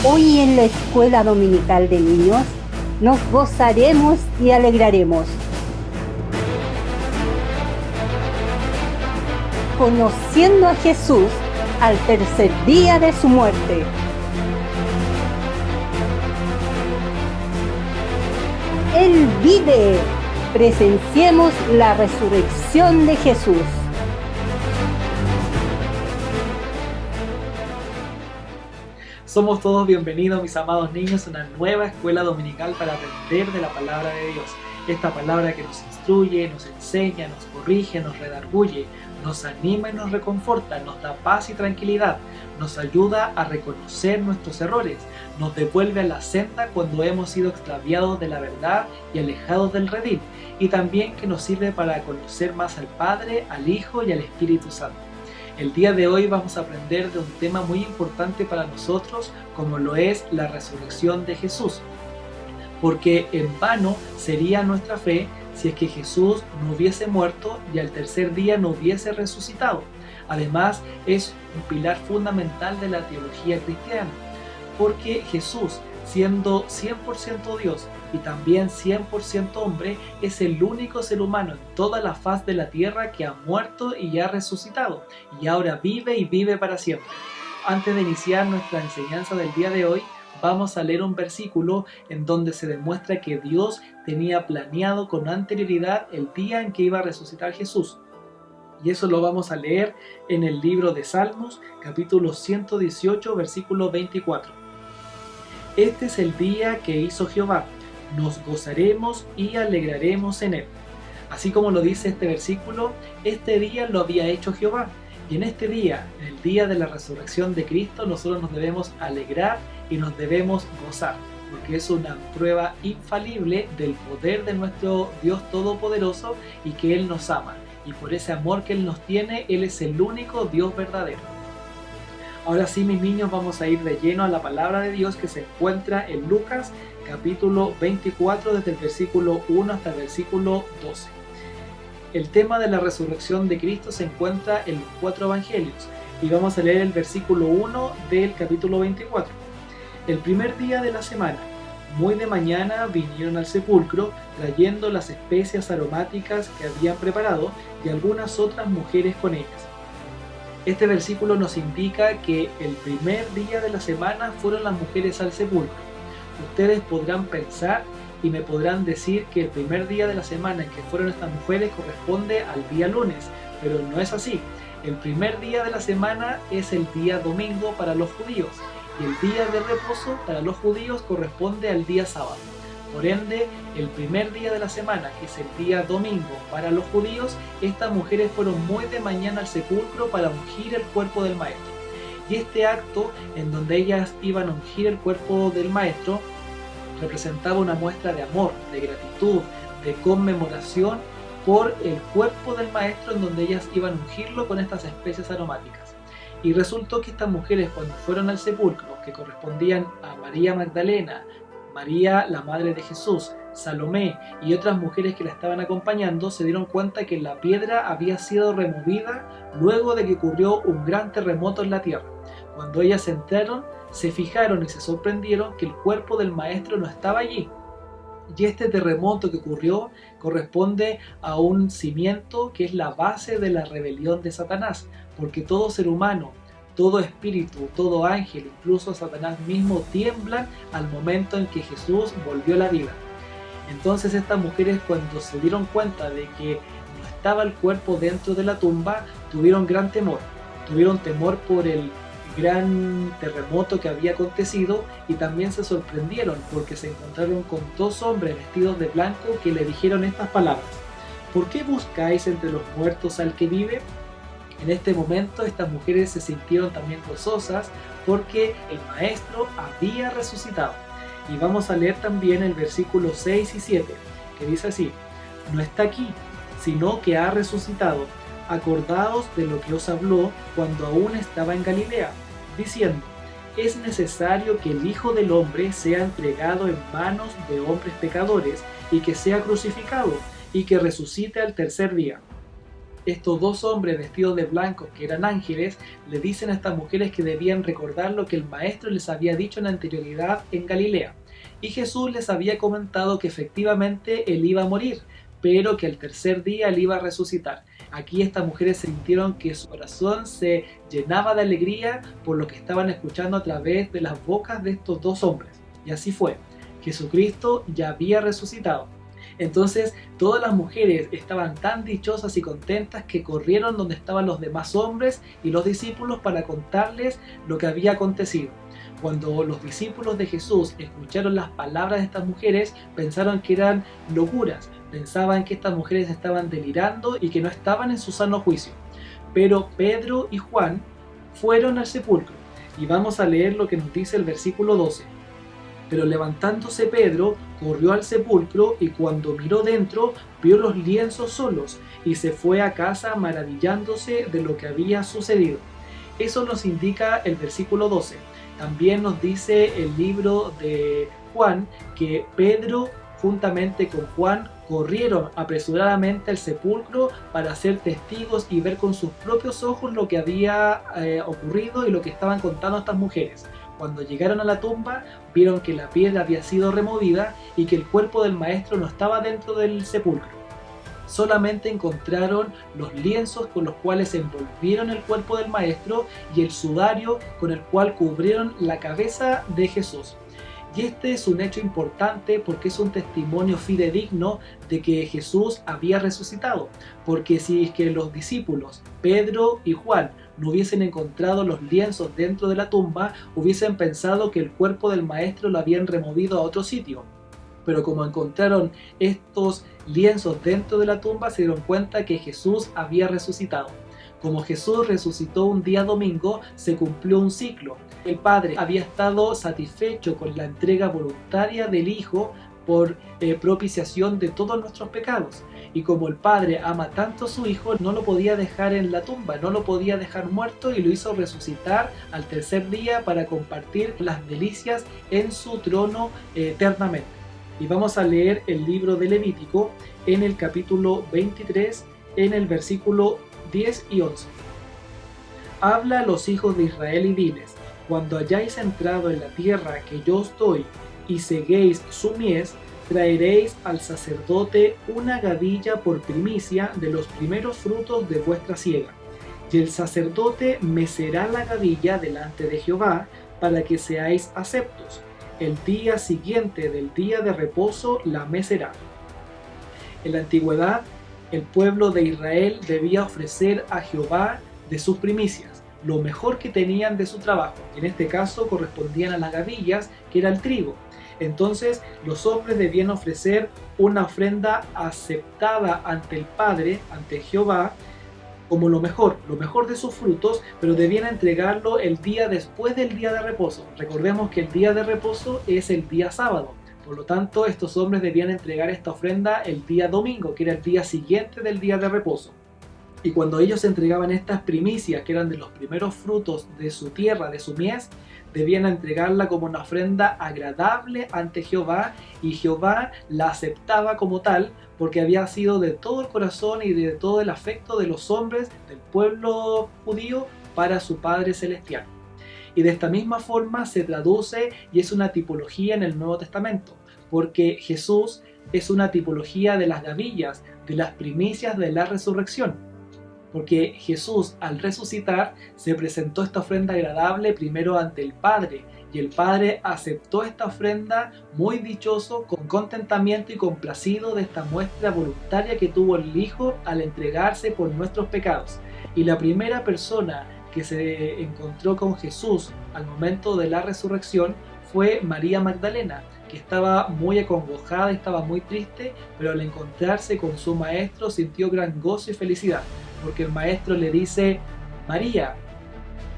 Hoy en la escuela dominical de niños nos gozaremos y alegraremos, conociendo a Jesús al tercer día de su muerte. Él vive. Presenciemos la resurrección de Jesús. Somos todos bienvenidos, mis amados niños, a una nueva escuela dominical para aprender de la palabra de Dios. Esta palabra que nos instruye, nos enseña, nos corrige, nos redarguye, nos anima y nos reconforta, nos da paz y tranquilidad, nos ayuda a reconocer nuestros errores, nos devuelve a la senda cuando hemos sido extraviados de la verdad y alejados del redil, y también que nos sirve para conocer más al Padre, al Hijo y al Espíritu Santo. El día de hoy vamos a aprender de un tema muy importante para nosotros, como lo es la resurrección de Jesús. Porque en vano sería nuestra fe si es que Jesús no hubiese muerto y al tercer día no hubiese resucitado. Además, es un pilar fundamental de la teología cristiana, porque Jesús, siendo 100% Dios y también 100% hombre, es el único ser humano en toda la faz de la tierra que ha muerto y ha resucitado, y ahora vive y vive para siempre. Antes de iniciar nuestra enseñanza del día de hoy, vamos a leer un versículo en donde se demuestra que Dios tenía planeado con anterioridad el día en que iba a resucitar Jesús. Y eso lo vamos a leer en el libro de Salmos, capítulo 118, versículo 24. Este es el día que hizo Jehová, nos gozaremos y alegraremos en él. Así como lo dice este versículo, este día lo había hecho Jehová. Y en este día, en el día de la resurrección de Cristo, nosotros nos debemos alegrar y nos debemos gozar, porque es una prueba infalible del poder de nuestro Dios Todopoderoso y que Él nos ama. Y por ese amor que Él nos tiene, Él es el único Dios verdadero. Ahora sí, mis niños, vamos a ir de lleno a la palabra de Dios que se encuentra en Lucas, capítulo 24, desde el versículo 1 hasta el versículo 12. El tema de la resurrección de Cristo se encuentra en los 4 evangelios y vamos a leer el versículo 1 del capítulo 24. El primer día de la semana, muy de mañana, vinieron al sepulcro trayendo las especias aromáticas que habían preparado y algunas otras mujeres con ellas. Este versículo nos indica que el primer día de la semana fueron las mujeres al sepulcro. Ustedes podrán pensar y me podrán decir que el primer día de la semana en que fueron estas mujeres corresponde al día lunes, pero no es así. El primer día de la semana es el día domingo para los judíos y el día de reposo para los judíos corresponde al día sábado. Por ende, el primer día de la semana, que es el día domingo para los judíos, estas mujeres fueron muy de mañana al sepulcro para ungir el cuerpo del maestro. Y este acto, en donde ellas iban a ungir el cuerpo del maestro, representaba una muestra de amor, de gratitud, de conmemoración por el cuerpo del maestro, en donde ellas iban a ungirlo con estas especias aromáticas. Y resultó que estas mujeres, cuando fueron al sepulcro, que correspondían a María Magdalena, María, la madre de Jesús, Salomé y otras mujeres que la estaban acompañando, se dieron cuenta que la piedra había sido removida luego de que ocurrió un gran terremoto en la tierra. Cuando ellas entraron, se fijaron y se sorprendieron que el cuerpo del maestro no estaba allí. Y este terremoto que ocurrió corresponde a un cimiento que es la base de la rebelión de Satanás, porque todo ser humano, todo espíritu, todo ángel, incluso Satanás mismo, tiemblan al momento en que Jesús volvió a la vida. Entonces estas mujeres, cuando se dieron cuenta de que no estaba el cuerpo dentro de la tumba, tuvieron gran temor. Tuvieron temor por el gran terremoto que había acontecido y también se sorprendieron porque se encontraron con 2 hombres vestidos de blanco que le dijeron estas palabras: ¿por qué buscáis entre los muertos al que vive? En este momento estas mujeres se sintieron también gozosas porque el maestro había resucitado. Y vamos a leer también el versículo 6 y 7, que dice así: no está aquí, sino que ha resucitado. Acordaos de lo que os habló cuando aún estaba en Galilea, diciendo: es necesario que el Hijo del Hombre sea entregado en manos de hombres pecadores y que sea crucificado y que resucite al tercer día. estos dos hombres vestidos de blanco, que eran ángeles, le dicen a estas mujeres que debían recordar lo que el maestro les había dicho en anterioridad en Galilea. Y Jesús les había comentado que efectivamente él iba a morir, pero que al tercer día él iba a resucitar. Aquí estas mujeres sintieron que su corazón se llenaba de alegría por lo que estaban escuchando a través de las bocas de estos dos hombres. Y así fue. Jesucristo ya había resucitado. Entonces todas las mujeres estaban tan dichosas y contentas que corrieron donde estaban los demás hombres y los discípulos para contarles lo que había acontecido. Cuando los discípulos de Jesús escucharon las palabras de estas mujeres, pensaron que eran locuras, pensaban que estas mujeres estaban delirando y que no estaban en su sano juicio. Pero Pedro y Juan fueron al sepulcro, y vamos a leer lo que nos dice el versículo 12. Pero levantándose Pedro, corrió al sepulcro y cuando miró dentro, vio los lienzos solos y se fue a casa maravillándose de lo que había sucedido. Eso nos indica el versículo 12. También nos dice el libro de Juan que Pedro juntamente con Juan corrieron apresuradamente al sepulcro para ser testigos y ver con sus propios ojos lo que había ocurrido y lo que estaban contando estas mujeres. Cuando llegaron a la tumba, vieron que la piedra había sido removida y que el cuerpo del maestro no estaba dentro del sepulcro. Solamente encontraron los lienzos con los cuales envolvieron el cuerpo del maestro y el sudario con el cual cubrieron la cabeza de Jesús. Y este es un hecho importante porque es un testimonio fidedigno de que Jesús había resucitado. Porque si es que los discípulos, Pedro y Juan, no hubiesen encontrado los lienzos dentro de la tumba, hubiesen pensado que el cuerpo del maestro lo habían removido a otro sitio. Pero como encontraron estos lienzos dentro de la tumba, se dieron cuenta que Jesús había resucitado. Como Jesús resucitó un día domingo, se cumplió un ciclo. El Padre había estado satisfecho con la entrega voluntaria del Hijo por propiciación de todos nuestros pecados. Y como el Padre ama tanto a su Hijo, no lo podía dejar en la tumba, no lo podía dejar muerto y lo hizo resucitar al tercer día para compartir las delicias en su trono eternamente. Y vamos a leer el libro de Levítico en el capítulo 23, en el versículo 10 y 11. Habla a los hijos de Israel y diles: cuando hayáis entrado en la tierra que yo os doy y seguéis su mies, traeréis al sacerdote una gavilla por primicia de los primeros frutos de vuestra siega. Y el sacerdote mecerá la gavilla delante de Jehová para que seáis aceptos. El día siguiente del día de reposo la mecerá. En la antigüedad, el pueblo de Israel debía ofrecer a Jehová de sus primicias, lo mejor que tenían de su trabajo. En este caso correspondían a las gavillas, que era el trigo. Entonces los hombres debían ofrecer una ofrenda aceptada ante el Padre, ante Jehová, como lo mejor de sus frutos, pero debían entregarlo el día después del día de reposo. Recordemos que el día de reposo es el día sábado. Por lo tanto, estos hombres debían entregar esta ofrenda el día domingo, que era el día siguiente del día de reposo. Y cuando ellos entregaban estas primicias, que eran de los primeros frutos de su tierra, de su mies, debían entregarla como una ofrenda agradable ante Jehová, y Jehová la aceptaba como tal, porque había sido de todo el corazón y de todo el afecto de los hombres del pueblo judío para su Padre Celestial. Y de esta misma forma se traduce y es una tipología en el Nuevo Testamento, porque Jesús es una tipología de las gavillas, de las primicias de la resurrección. Porque Jesús, al resucitar, se presentó esta ofrenda agradable primero ante el Padre, y el Padre aceptó esta ofrenda muy dichoso, con contentamiento y complacido de esta muestra voluntaria que tuvo el Hijo al entregarse por nuestros pecados. Y la primera persona que se encontró con Jesús al momento de la resurrección fue María Magdalena, que estaba muy acongojada, estaba muy triste, pero al encontrarse con su maestro sintió gran gozo y felicidad, porque el maestro le dice: María.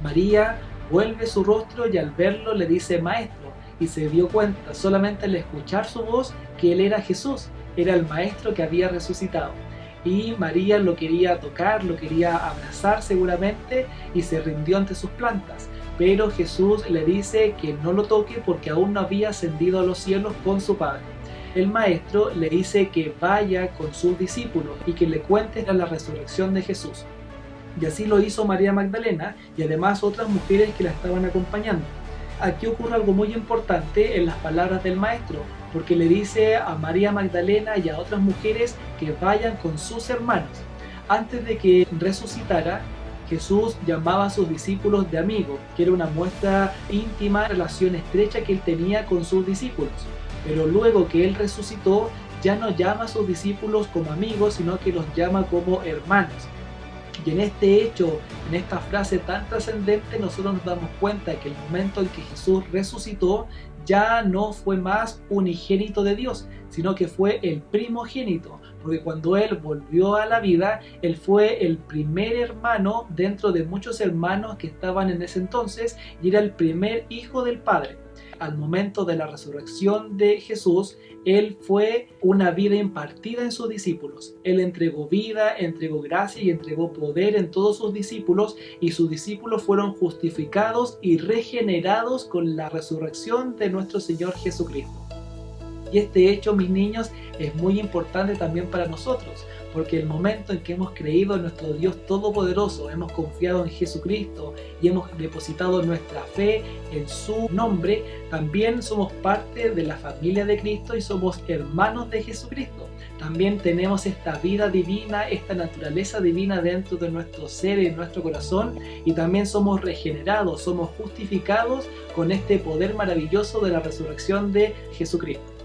María vuelve su rostro y al verlo le dice: maestro, y se dio cuenta solamente al escuchar su voz que él era Jesús, era el maestro que había resucitado. Y María lo quería tocar, lo quería abrazar seguramente, y se rindió ante sus plantas. Pero Jesús le dice que no lo toque porque aún no había ascendido a los cielos con su Padre. el maestro le dice que vaya con sus discípulos y que le cuente la resurrección de Jesús. Y así lo hizo María Magdalena y además otras mujeres que la estaban acompañando. Aquí ocurre algo muy importante en las palabras del maestro, porque le dice a María Magdalena y a otras mujeres que vayan con sus hermanos. Antes de que resucitara, Jesús llamaba a sus discípulos de amigos, que era una muestra íntima, relación estrecha que él tenía con sus discípulos. Pero luego que él resucitó, ya no llama a sus discípulos como amigos, sino que los llama como hermanos. Y en este hecho, en esta frase tan trascendente, nosotros nos damos cuenta que el momento en que Jesús resucitó ya no fue más unigénito de Dios, sino que fue el primogénito, porque cuando Él volvió a la vida, Él fue el primer hermano dentro de muchos hermanos que estaban en ese entonces y era el primer hijo del Padre. Al momento de la resurrección de Jesús, Él fue una vida impartida en sus discípulos. Él entregó vida, entregó gracia y entregó poder en todos sus discípulos, y sus discípulos fueron justificados y regenerados con la resurrección de nuestro Señor Jesucristo. Y este hecho, mis niños, es muy importante también para nosotros, porque el momento en que hemos creído en nuestro Dios Todopoderoso, hemos confiado en Jesucristo y hemos depositado nuestra fe en su nombre, también somos parte de la familia de Cristo y somos hermanos de Jesucristo. También tenemos esta vida divina, esta naturaleza divina dentro de nuestro ser y en nuestro corazón, y también somos regenerados, somos justificados con este poder maravilloso de la resurrección de Jesucristo.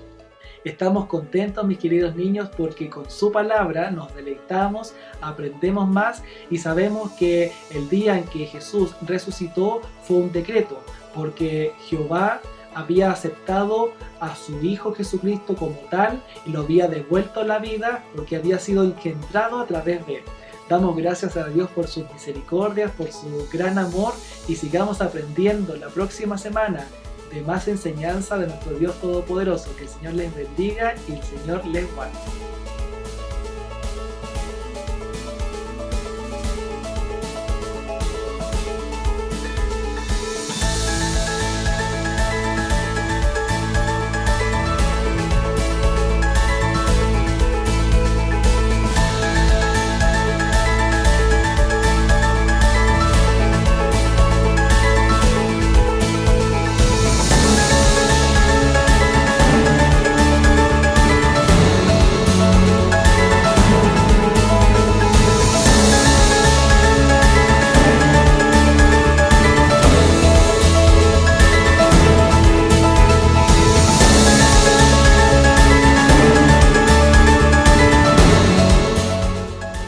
Estamos contentos, mis queridos niños, porque con su palabra nos deleitamos, aprendemos más y sabemos que el día en que Jesús resucitó fue un decreto, porque Jehová había aceptado a su Hijo Jesucristo como tal y lo había devuelto a la vida porque había sido engendrado a través de él. Damos gracias a Dios por sus misericordias, por su gran amor, y sigamos aprendiendo la próxima semana de más enseñanza de nuestro Dios Todopoderoso. Que el Señor les bendiga y el Señor les guarde.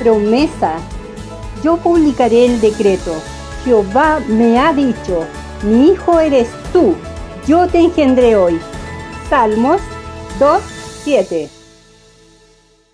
Promesa. Yo publicaré el decreto. Jehová me ha dicho, mi hijo eres tú, yo te engendré hoy. Salmos 2:7.